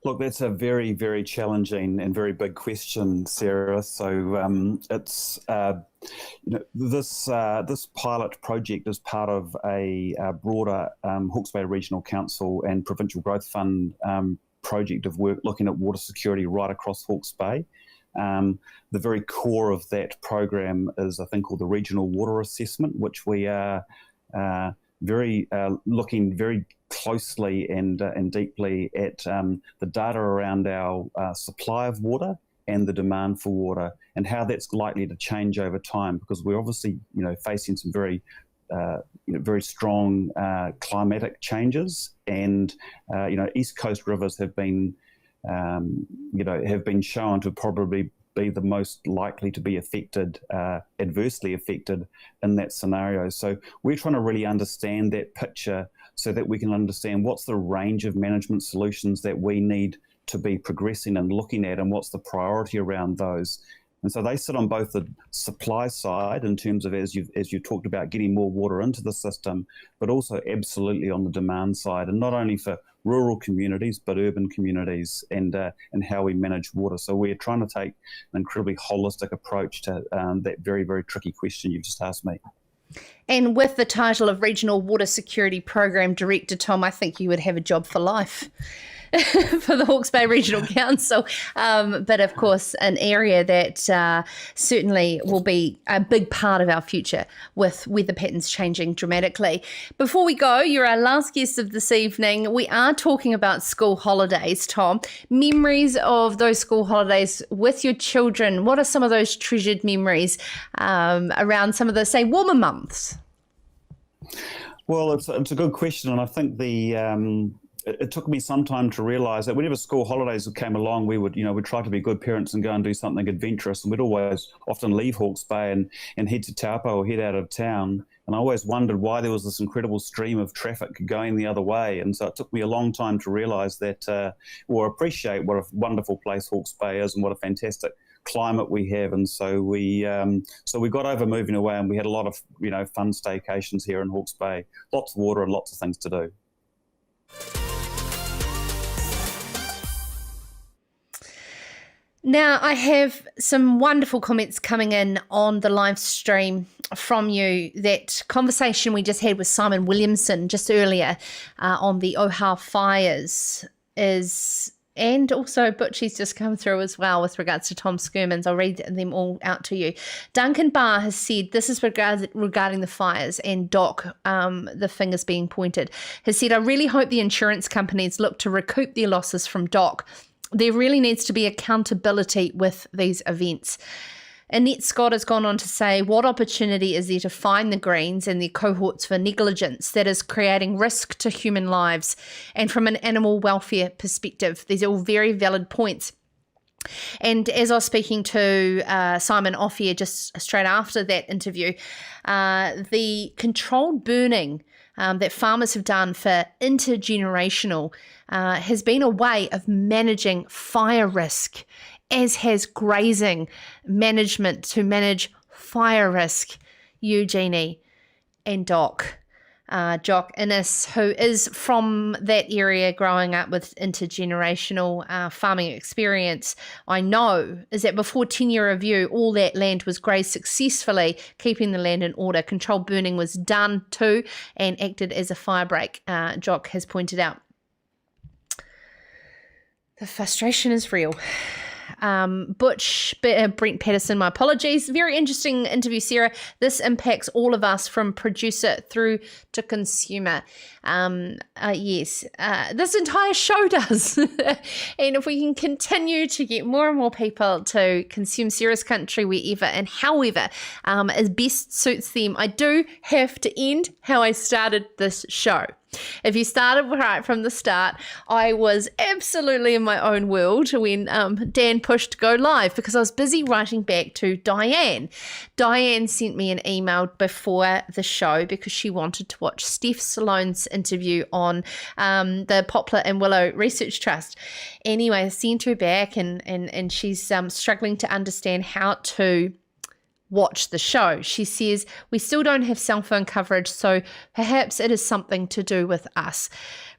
Look, that's a very, very challenging and very big question, Sarah. So it's this pilot project is part of a broader Hawke's Bay Regional Council and Provincial Growth Fund project of work looking at water security right across Hawke's Bay. The very core of that program is a thing called the Regional Water Assessment, which we are looking very closely and deeply at the data around our supply of water and the demand for water, and how that's likely to change over time, because we're obviously facing some very strong climatic changes, and East Coast rivers have been shown to probably be the most likely to be affected, adversely affected in that scenario. So we're trying to really understand that picture so that we can understand what's the range of management solutions that we need to be progressing and looking at, and what's the priority around those. And so they sit on both the supply side in terms of, as you talked about, getting more water into the system, but also absolutely on the demand side, and not only for rural communities, but urban communities, and how we manage water. So we're trying to take an incredibly holistic approach to that very, very tricky question you've just asked me. And with the title of Regional Water Security Program Director, Tom, I think you would have a job for life for the Hawke's Bay Regional Council. But of course, an area that certainly will be a big part of our future with weather patterns changing dramatically. Before we go, you're our last guest of this evening. We are talking about school holidays, Tom. Memories of those school holidays with your children. What are some of those treasured memories around some of the, say, warmer months? Well, it's a good question, and I think the it took me some time to realise that whenever school holidays came along, we'd try to be good parents and go and do something adventurous, and we'd always often leave Hawke's Bay and head to Taupo or head out of town. And I always wondered why there was this incredible stream of traffic going the other way. And so it took me a long time to realise that, or appreciate what a wonderful place Hawke's Bay is and what a fantastic climate we have. And so we got over moving away, and we had a lot of fun staycations here in Hawke's Bay. Lots of water and lots of things to do. Now, I have some wonderful comments coming in on the live stream from you. That conversation we just had with Simon Williamson just earlier on the Ōhau fires and also Butchie's just come through as well with regards to Tom Skerman's. I'll read them all out to you. Duncan Barr has said, this is regarding the fires, and Doc, the fingers being pointed, has said, I really hope the insurance companies look to recoup their losses from Doc. There really needs to be accountability with these events. Annette Scott has gone on to say, what opportunity is there to fine the Greens and their cohorts for negligence that is creating risk to human lives? And from an animal welfare perspective, these are all very valid points. And as I was speaking to Simon off here just straight after that interview, the controlled burning that farmers have done for intergenerational has been a way of managing fire risk, as has grazing management to manage fire risk. Eugenie and Doc. Jock Innes, who is from that area growing up with intergenerational farming experience, I know is that before 10-year review, all that land was grazed successfully, keeping the land in order. Controlled burning was done too and acted as a fire break, Jock has pointed out. The frustration is real. Brent Patterson, my apologies. Very interesting interview, Sarah. This impacts all of us from producer through to consumer. Yes, this entire show does. And if we can continue to get more and more people to consume Sarah's Country wherever and however as best suits them, I do have to end how I started this show. If you started right from the start, I was absolutely in my own world when Dan pushed go live because I was busy writing back to Diane. Diane sent me an email before the show because she wanted to watch Steph Sloan's interview on the Poplar and Willow Research Trust. Anyway, I sent her back and she's struggling to understand how to watch the show. She says, we still don't have cell phone coverage, so perhaps it is something to do with us.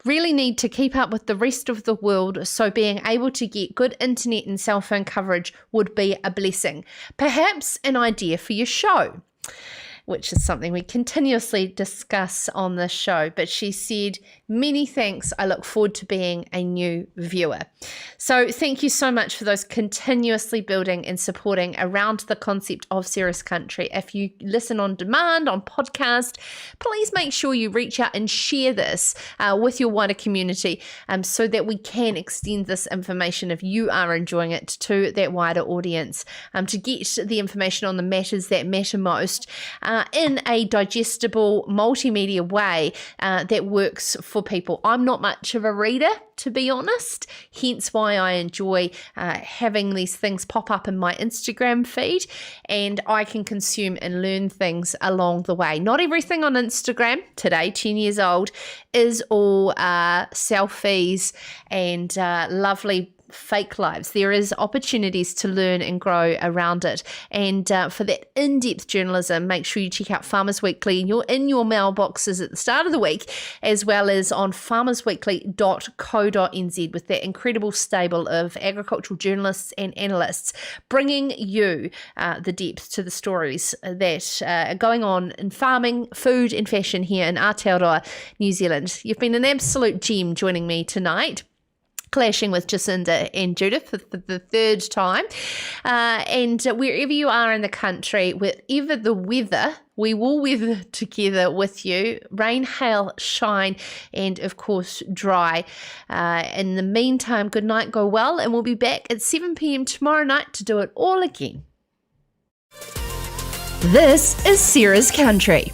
Really need to keep up with the rest of the world, so being able to get good internet and cell phone coverage would be a blessing. Perhaps an idea for your show, which is something we continuously discuss on this show. But she said, many thanks. I look forward to being a new viewer. So thank you so much for those continuously building and supporting around the concept of Sarah's Country. If you listen on demand, on podcast, please make sure you reach out and share this with your wider community so that we can extend this information, if you are enjoying it, to that wider audience, to get the information on the matters that matter most in a digestible multimedia way that works for people. I'm not much of a reader, to be honest, hence why I enjoy having these things pop up in my Instagram feed, and I can consume and learn things along the way. Not everything on Instagram today, 10 years old, is all selfies and lovely fake lives. There is opportunities to learn and grow around it, and for that in-depth journalism, make sure you check out Farmers Weekly in your mailboxes at the start of the week, as well as on farmersweekly.co.nz with that incredible stable of agricultural journalists and analysts bringing you the depth to the stories that are going on in farming, food and fashion here in Aotearoa, New Zealand. You've been an absolute gem joining me tonight, clashing with Jacinda and Judith for the third time. And wherever you are in the country, wherever the weather, we will weather together with you. Rain, hail, shine, and of course, dry. In the meantime, good night, go well, and we'll be back at 7 p.m. tomorrow night to do it all again. This is Sarah's Country.